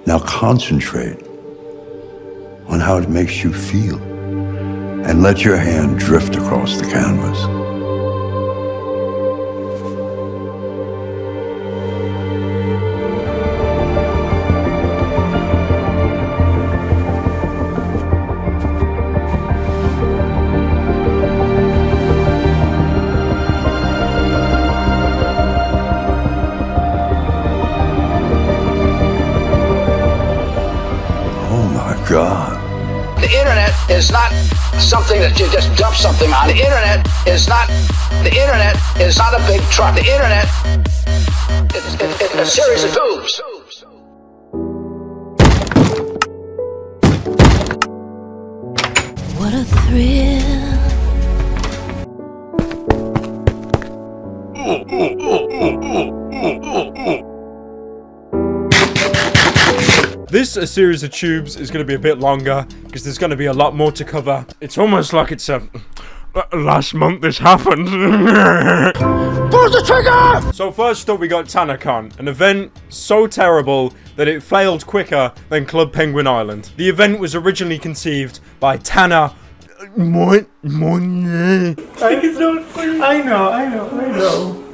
Now concentrate on how it makes you feel and let your hand drift across the canvas. God. The internet is not something that you just dump something on. The internet is not a big truck. The internet is a series of tubes. What a thrill. This A Series of Tubes is going to be a bit longer because there's going to be a lot more to cover. It's almost like it's last month this happened. Pull the trigger! So first up we got TanaCon, an event so terrible that it failed quicker than Club Penguin Island. The event was originally conceived by Tana Mongeau.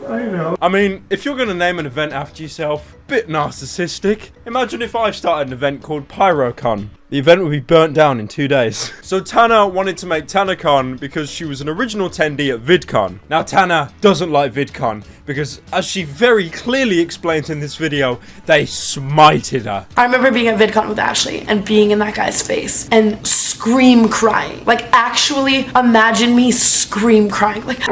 I know. I mean, if you're going to name an event after yourself, bit narcissistic. Imagine if I started an event called Pyrocynical. The event would be burnt down in 2 days. So Tana wanted to make TanaCon because she was an original attendee at VidCon. Now Tana doesn't like VidCon because, as she very clearly explains in this video, they smited her. I remember being at VidCon with Ashley and being in that guy's face and scream crying. Like, actually imagine me scream crying. Like...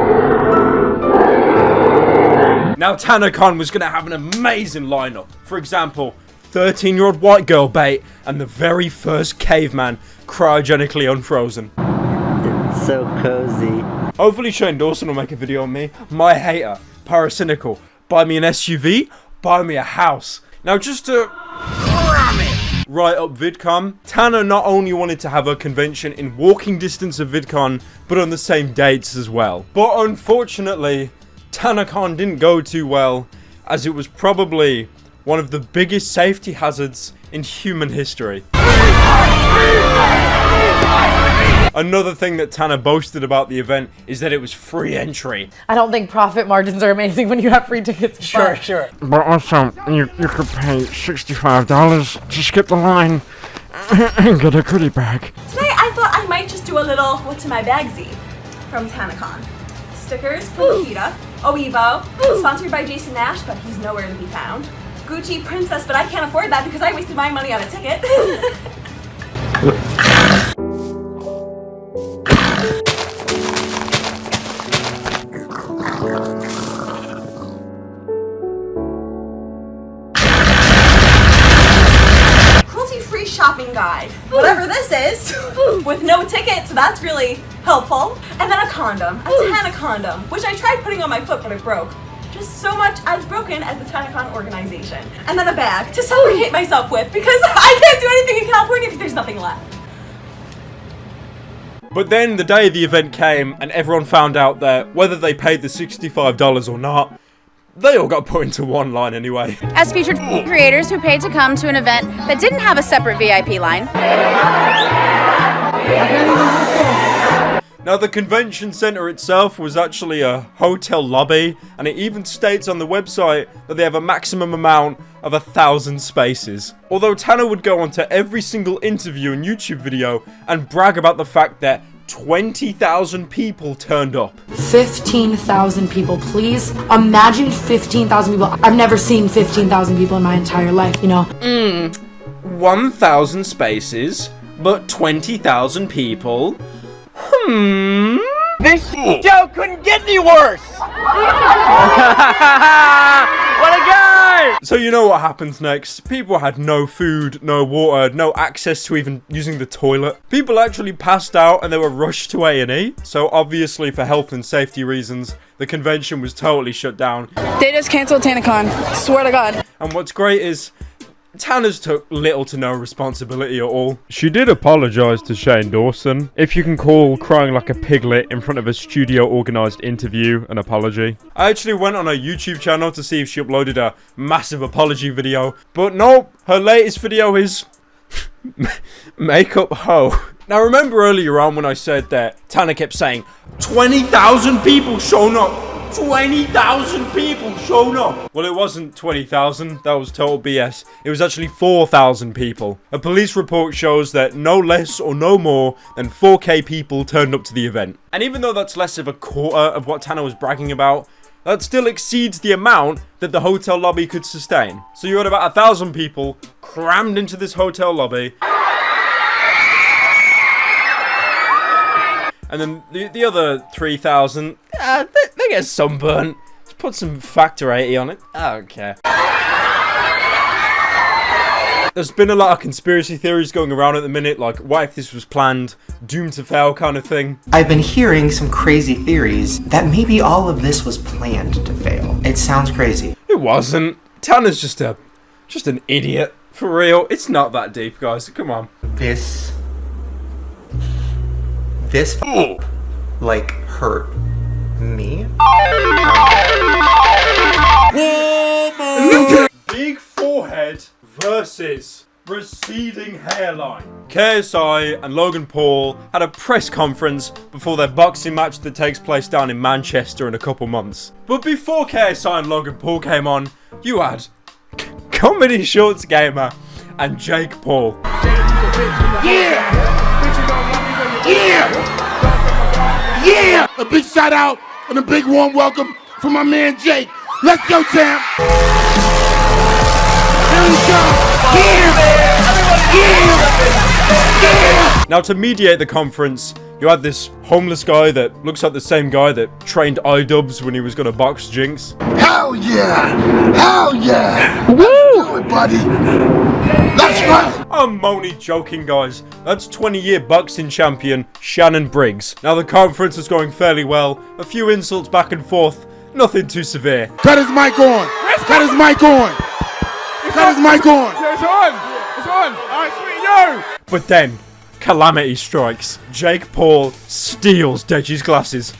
Now TanaCon was going to have an amazing lineup. For example, 13-year-old white girl bait and the very first caveman cryogenically unfrozen. It's so cozy. Hopefully Shane Dawson will make a video on me. My hater, Pyrocynical. Buy me an SUV, buy me a house. Now just to ram it right up VidCon, Tana not only wanted to have her convention in walking distance of VidCon, but on the same dates as well. But unfortunately, TanaCon didn't go too well, as it was probably one of the biggest safety hazards in human history. Another thing that Tana boasted about the event is that it was free entry. I don't think profit margins are amazing when you have free tickets. Sure. But also, you could pay $65 to skip the line and get a goodie bag. Today I thought I might just do a little what's in my bagsy from TanaCon. Stickers from Nikita, Oevo, sponsored by Jason Nash, but he's nowhere to be found. Gucci Princess, but I can't afford that because I wasted my money on a ticket. Cruelty-free shopping guide. Whatever this is, with no ticket, so that's really helpful. And then a condom, a Tana condom, which I tried putting on my foot, but it broke. Just so much as broken as the TanaCon organization. And then a bag to suffocate myself with because I can't do anything in California because there's nothing left. But then the day the event came and everyone found out that whether they paid the $65 or not, they all got put into one line anyway. As featured creators who paid to come to an event that didn't have a separate VIP line. Now the convention center itself was actually a hotel lobby, and it even states on the website that they have a maximum amount of 1,000 spaces. Although Tana would go on to every single interview and YouTube video and brag about the fact that 20,000 people turned up. 15,000 people, please. Imagine 15,000 people. I've never seen 15,000 people in my entire life, you know? 1,000 spaces, but 20,000 people? This show couldn't get any worse! What a guy! So you know what happens next. People had no food, no water, no access to even using the toilet. People actually passed out and they were rushed to A&E. So obviously for health and safety reasons, the convention was totally shut down. They just canceled TanaCon. Swear to God. And what's great is Tana's took little to no responsibility at all. She did apologise to Shane Dawson. If you can call crying like a piglet in front of a studio-organised interview an apology. I actually went on her YouTube channel to see if she uploaded a massive apology video, but nope, her latest video is makeup hoe. Now remember earlier on when I said that Tana kept saying 20,000 people shown up. 20,000 people shown up. Well, it wasn't 20,000. That was total BS. It was actually 4,000 people. A police report shows that no less or no more than 4K people turned up to the event. And even though that's less of a quarter of what Tana was bragging about, that still exceeds the amount that the hotel lobby could sustain. So you had about 1,000 people crammed into this hotel lobby. And then the other 3,000, they get sunburnt. Let's put some factor 80 on it. I don't care. There's been a lot of conspiracy theories going around at the minute, like what if this was planned, doomed to fail kind of thing. I've been hearing some crazy theories that maybe all of this was planned to fail. It sounds crazy. It wasn't. Tana's just an idiot. For real, it's not that deep, guys. Come on. This like hurt me. Big forehead versus receding hairline. KSI and Logan Paul had a press conference before their boxing match that takes place down in Manchester in a couple months. But before KSI and Logan Paul came on, you had Comedy Shorts Gamer and Jake Paul. Yeah! A big shout out and a big warm welcome for my man Jake. Let's go, champ! Here we go! Now, to mediate the conference, you had this homeless guy that looks like the same guy that trained iDubbbz when he was gonna box Jinx. Hell yeah! Hell yeah! Woo! Let's do it, buddy! That's right! I'm only joking, guys. That's 20-year boxing champion Shannon Briggs. Now, the conference was going fairly well. A few insults back and forth. Nothing too severe. Cut his mic on! Cut his mic on! Cut his mic on! It's on! It's on! Alright, sweet, yo! But then, calamity strikes. Jake Paul steals Deji's glasses.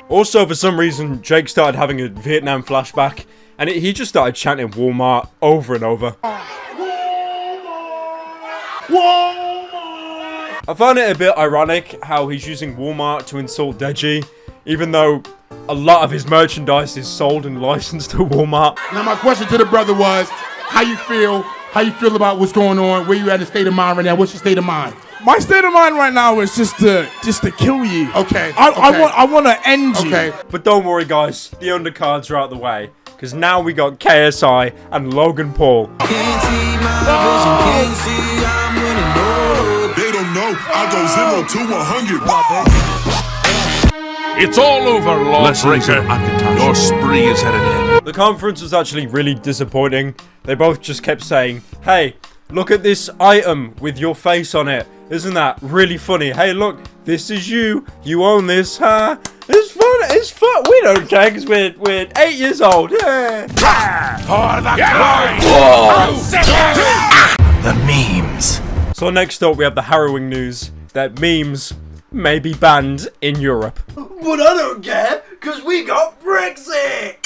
Also, for some reason, Jake started having a Vietnam flashback, and he just started chanting Walmart over and over. I find it a bit ironic how he's using Walmart to insult Deji, even though a lot of his merchandise is sold and licensed to Walmart. Now my question to the brother was, how you feel about what's going on? Where you at in state of mind right now? What's your state of mind? My state of mind right now is just to kill you. Okay. I want to end you. Okay. But don't worry, guys. The undercards are out the way. Because now we got KSI and Logan Paul. They don't know. I go 0 to 100. It's all over, Lawbreaker. Your spree is at an end. The conference was actually really disappointing. They both just kept saying, hey, look at this item with your face on it. Isn't that really funny? Hey, look, this is you. You own this, huh? It's fun. It's fun. We don't care because we're 8 years old. Yeah. The memes. So next up, we have the harrowing news that memes may be banned in Europe. But I don't care, because we got Brexit!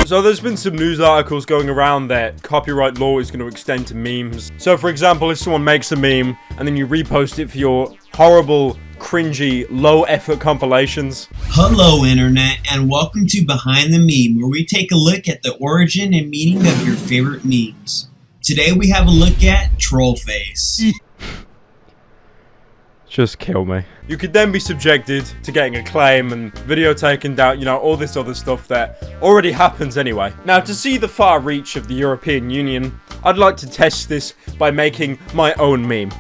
So there's been some news articles going around that copyright law is going to extend to memes. So for example, if someone makes a meme and then you repost it for your horrible, cringy, low-effort compilations. Hello Internet, and welcome to Behind the Meme, where we take a look at the origin and meaning of your favorite memes. Today we have a look at Trollface. Just kill me. You could then be subjected to getting a claim and video taken down, you know, all this other stuff that already happens anyway. Now, to see the far reach of the European Union, I'd like to test this by making my own meme.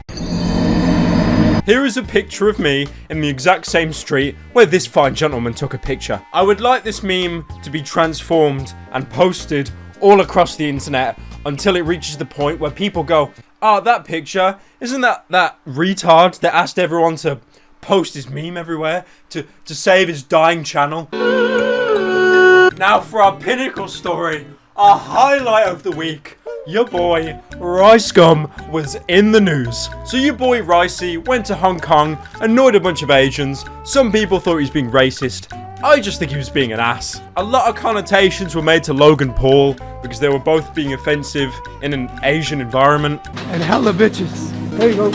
Here is a picture of me in the exact same street where this fine gentleman took a picture. I would like this meme to be transformed and posted all across the internet until it reaches the point where people go, oh, that picture, isn't that retard that asked everyone to post his meme everywhere to save his dying channel? Now for our pinnacle story a highlight of the week. Your boy, Rice Gum, was in the news. So your boy Ricey went to Hong Kong, annoyed a bunch of Asians. Some people thought he was being racist. I just think he was being an ass. A lot of connotations were made to Logan Paul because they were both being offensive in an Asian environment. And hella bitches. There you go.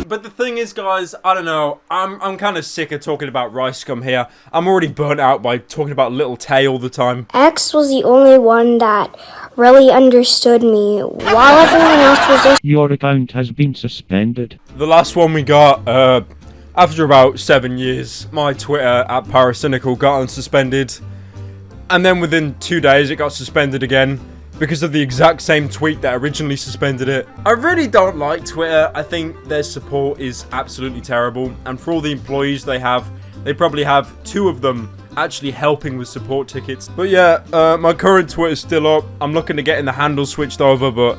But the thing is, guys, I don't know. I'm kind of sick of talking about Rice Gum here. I'm already burnt out by talking about Little Tay all the time. X was the only one that really understood me, while everyone else was just... Your account has been suspended. The last one we got, after about 7 years, my Twitter at Pyrocynical got unsuspended. And then within 2 days, it got suspended again. Because of the exact same tweet that originally suspended it. I really don't like Twitter. I think their support is absolutely terrible. And for all the employees they probably have 2 of them actually helping with support tickets. But yeah, my current Twitter's still up. I'm looking to getting the handle switched over, but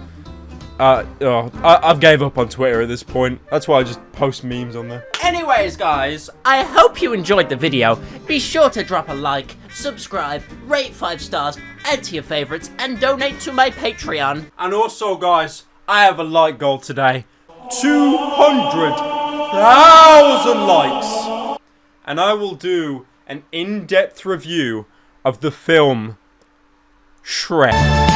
I've gave up on Twitter at this point. That's why I just post memes on there. Anyways, guys, I hope you enjoyed the video. Be sure to drop a like, subscribe, rate 5 stars, add to your favorites, and donate to my Patreon. And also, guys, I have a like goal today. 200,000 likes. And I will do an in-depth review of the film Shrek.